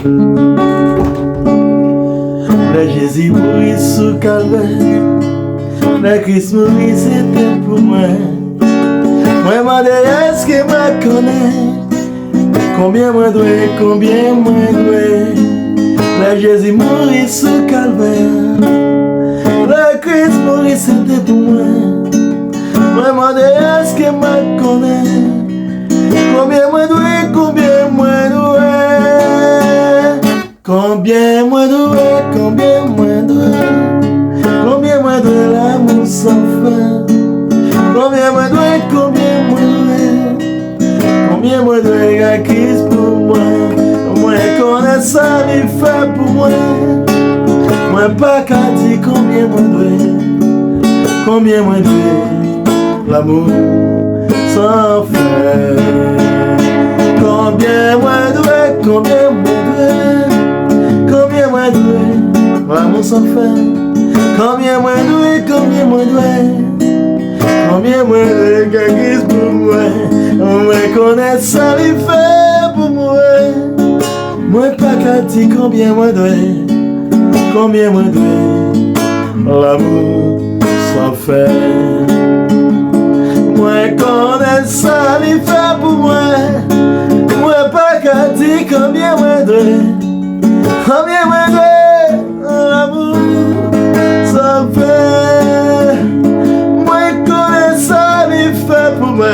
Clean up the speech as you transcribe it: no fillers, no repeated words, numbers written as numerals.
Le Jezi mouri sous kalvè, le Christ mouri c'était pour moi. Moi mande est-ce que m'a connaît, combien moi dois, le Jezi mouri sous kalvè, le Christ mouri c'était pour moi. Moi mande est-ce que m'a connaît, combien moi dois, combien moi dois l'amour sans fin. Combien moi dois la Christ pour moi. Moi connais ça, il fait pour moi. Moi pas qu'à dire combien moi dois l'amour sans fin. Combien moi dois l'amour sans fin. Combien moi dois Christ pour moi. Moi connais ça, il fait pour moi. Moi pas qu'à dire combien moi dois l'amour sans fin. Moi connais ça, il fait pour moi. Moi pas qu'à dire combien moi dois l'amour sans fin. Moi connais ça, il fait pour moi.